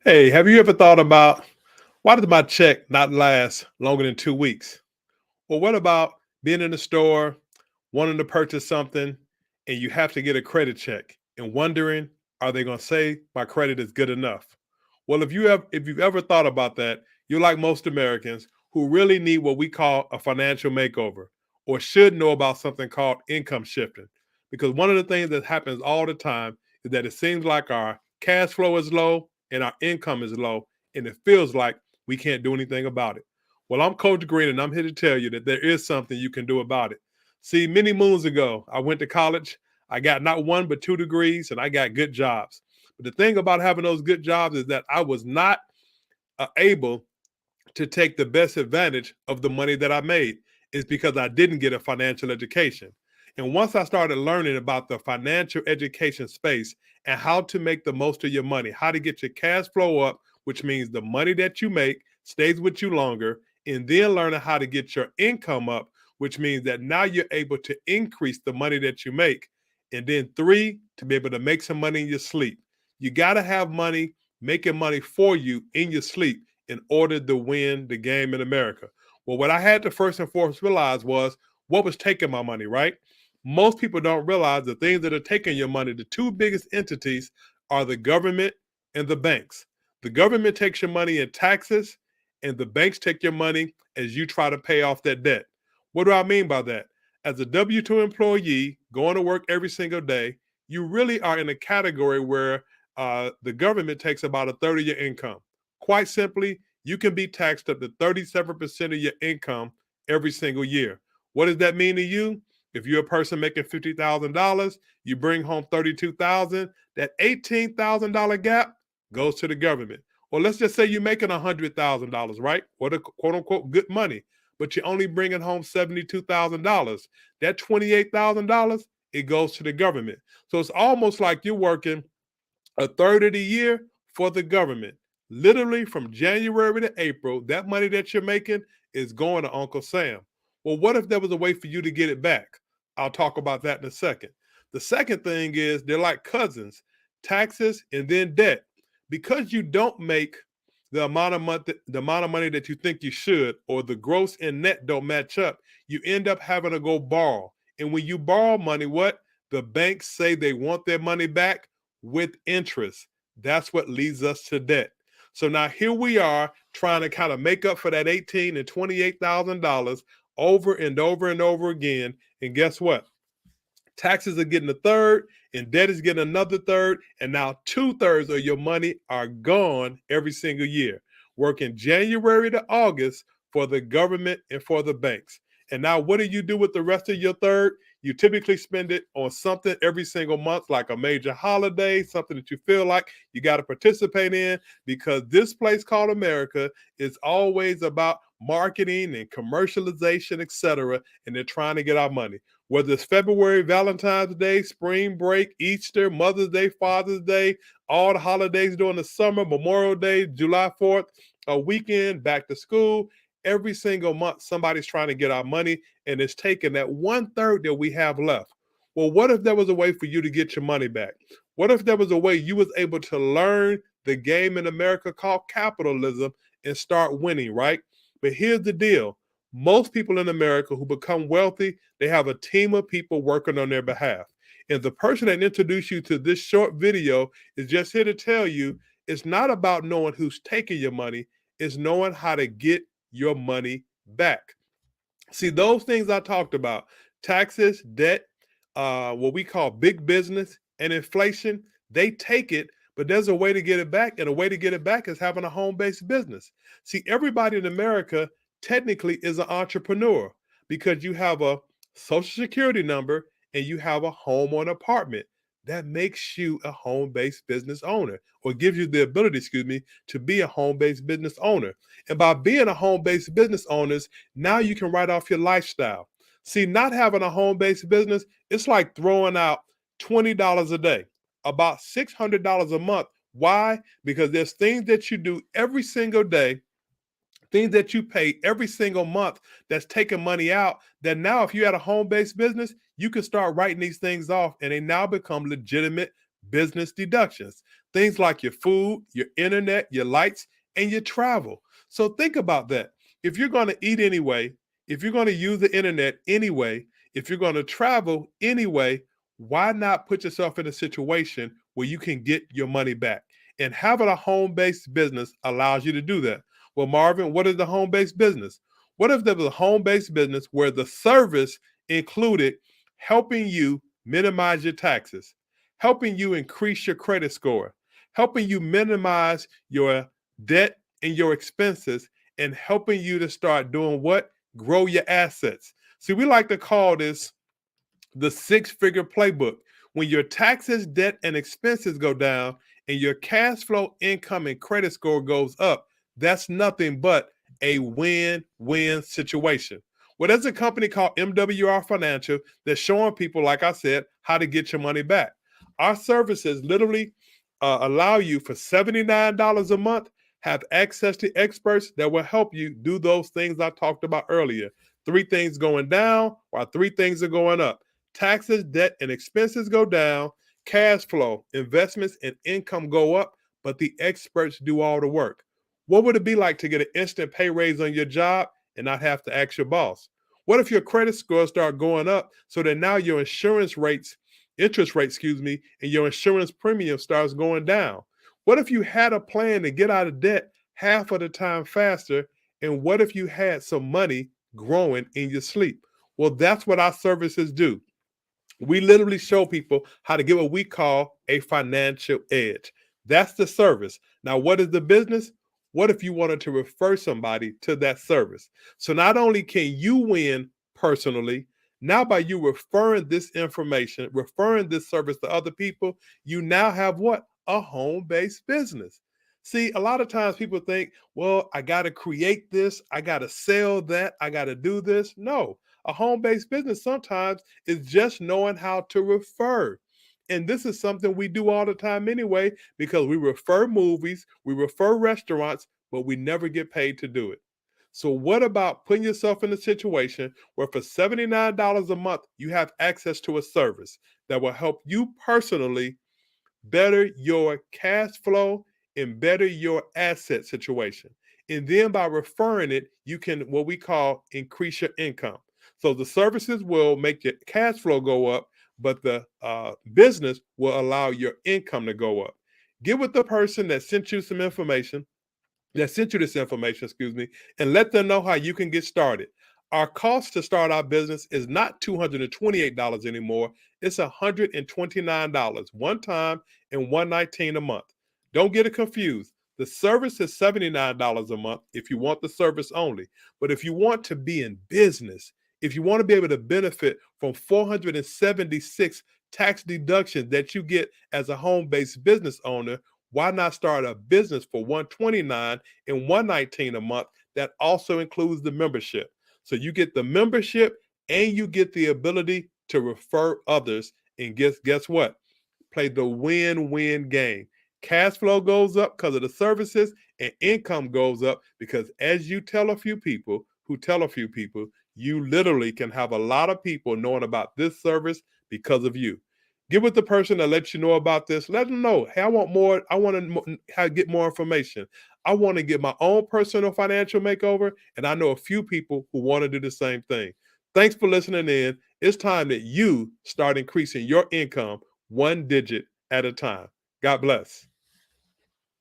Hey, have you ever thought about why does my check not last longer than 2 weeks? Well, what about being in the store, wanting to purchase something, and you have to get a credit check and wondering, are they going to say my credit is good enough? Well, if you've ever thought about that, you're like most Americans who really need what we call a financial makeover or should know about something called income shifting. Because one of the things that happens all the time is that it seems like our cash flow is low and our income is low, and it feels like we can't do anything about it. Well, I'm Coach Green, and I'm here to tell you that there is something you can do about it. See, many moons ago, I went to college. I got not one, but two degrees, and I got good jobs. But the thing about having those good jobs is that I was not able to take the best advantage of the money that I made. Is because I didn't get a financial education. And once I started learning about the financial education space and how to make the most of your money, how to get your cash flow up, which means the money that you make stays with you longer, and then learning how to get your income up, which means that now you're able to increase the money that you make. And then three, to be able to make some money in your sleep. You got to have money making money for you in your sleep in order to win the game in America. Well, what I had to first and foremost realize was what was taking my money, right? Most people don't realize the things that are taking your money. The two biggest entities are the government and the banks. The government takes your money in taxes, and the banks take your money as you try to pay off that debt. What do I mean by that? As a W 2 employee going to work every single day, you really are in a category where the government takes about a third of your income. Quite simply, you can be taxed up to 37% of your income every single year. What does that mean to you? If you're a person making $50,000, you bring home $32,000, that $18,000 gap goes to the government. Or let's just say you're making $100,000, right? What a quote unquote good money, but you're only bringing home $72,000. That $28,000, it goes to the government. So it's almost like you're working a third of the year for the government. Literally from January to April, that money that you're making is going to Uncle Sam. Well, what if there was a way for you to get it back? I'll talk about that in a second. The second thing is they're like cousins, taxes and then debt. Because you don't make the amount of money that you think you should, or the gross and net don't match up, you end up having to go borrow. And when you borrow money, what? The banks say they want their money back with interest. That's what leads us to debt. So now here we are trying to kind of make up for that $18,000 and $28,000 over and over and over again. And guess what? Taxes are getting a third, and debt is getting another third, and now two-thirds of your money are gone every single year. Working January to August for the government and for the banks. And now what do you do with the rest of your third? You typically spend it on something every single month, like a major holiday, something that you feel like you got to participate in, because this place called America is always about marketing and commercialization, etc. And they're trying to get our money. Whether it's February, Valentine's Day, spring break, Easter, Mother's Day, Father's Day, all the holidays during the summer, Memorial Day, July 4th, a weekend, back to school, every single month, somebody's trying to get our money, and it's taking that one third that we have left. Well, what if there was a way for you to get your money back? What if there was a way you was able to learn the game in America called capitalism and start winning, right? But here's the deal. Most people in America who become wealthy, they have a team of people working on their behalf. And the person that introduced you to this short video is just here to tell you it's not about knowing who's taking your money, it's knowing how to get your money back. See, those things I talked about, taxes, debt, what we call big business, and inflation, they take it, but there's a way to get it back. And a way to get it back is having a home based business. See, everybody in America technically is an entrepreneur because you have a social security number and you have a home or an apartment. That makes you a home based business owner, or gives you the ability, to be a home based business owner. And by being a home based business owner, now you can write off your lifestyle. See, not having a home based business, it's like throwing out $20 a day, about $600 a month. Why? Because there's things that you do every single day, things that you pay every single month that's taking money out, that now if you had a home-based business, you can start writing these things off and they now become legitimate business deductions. things like your food, your internet, your lights, and your travel. So think about that. If you're going to eat anyway, if you're going to use the internet anyway, if you're going to travel anyway, why not put yourself in a situation where you can get your money back? And having a home based business allows you to do that. Well, Marvin, what is the home based business? What if there was a home based business where the service included helping you minimize your taxes, helping you increase your credit score, helping you minimize your debt and your expenses, and helping you to start doing what? Grow your assets. See, we like to call this the six-figure playbook. When your taxes, debt, and expenses go down and your cash flow, income, and credit score goes up, that's nothing but a win-win situation. Well, there's a company called MWR Financial that's showing people, like I said, how to get your money back. Our services literally allow you for $79 a month, have access to experts that will help you do those things I talked about earlier. Three things going down while three things are going up. Taxes, debt, and expenses go down, cash flow, investments, and income go up, but the experts do all the work. What would it be like to get an instant pay raise on your job and not have to ask your boss? What if your credit score start going up so that now your interest rate, and your insurance premium starts going down? What if you had a plan to get out of debt half of the time faster? And what if you had some money growing in your sleep? Well, that's what our services do. We literally show people how to get what we call a financial edge. That's the service. Now, what is the business? What if you wanted to refer somebody to that service? So not only can you win personally, now by you referring this information, referring this service to other people, you now have what? A home-based business. See, a lot of times people think, well, I got to create this, I got to sell that, I got to do this. No, a home-based business sometimes is just knowing how to refer. And this is something we do all the time anyway, because we refer movies, we refer restaurants, but we never get paid to do it. So, what about putting yourself in a situation where for $79 a month, you have access to a service that will help you personally better your cash flow and better your asset situation? And then by referring it, you can what we call increase your income. So the services will make your cash flow go up, but the business will allow your income to go up. Get with the person that sent you this information, and let them know how you can get started. Our cost to start our business is not $228 anymore. It's $129 one time and $119 a month. Don't get it confused. The service is $79 a month if you want the service only. But if you want to be in business, if you want to be able to benefit from 476 tax deductions that you get as a home-based business owner, why not start a business for $129 and $119 a month that also includes the membership? So you get the membership and you get the ability to refer others. And guess what? Play the win-win game. Cash flow goes up because of the services, and income goes up because as you tell a few people who tell a few people, you literally can have a lot of people knowing about this service because of you. Get with the person that lets you know about this. Let them know, hey, I want more. I want to get more information. I want to get my own personal financial makeover, and I know a few people who want to do the same thing. Thanks for listening in. It's time that you start increasing your income one digit at a time. God bless.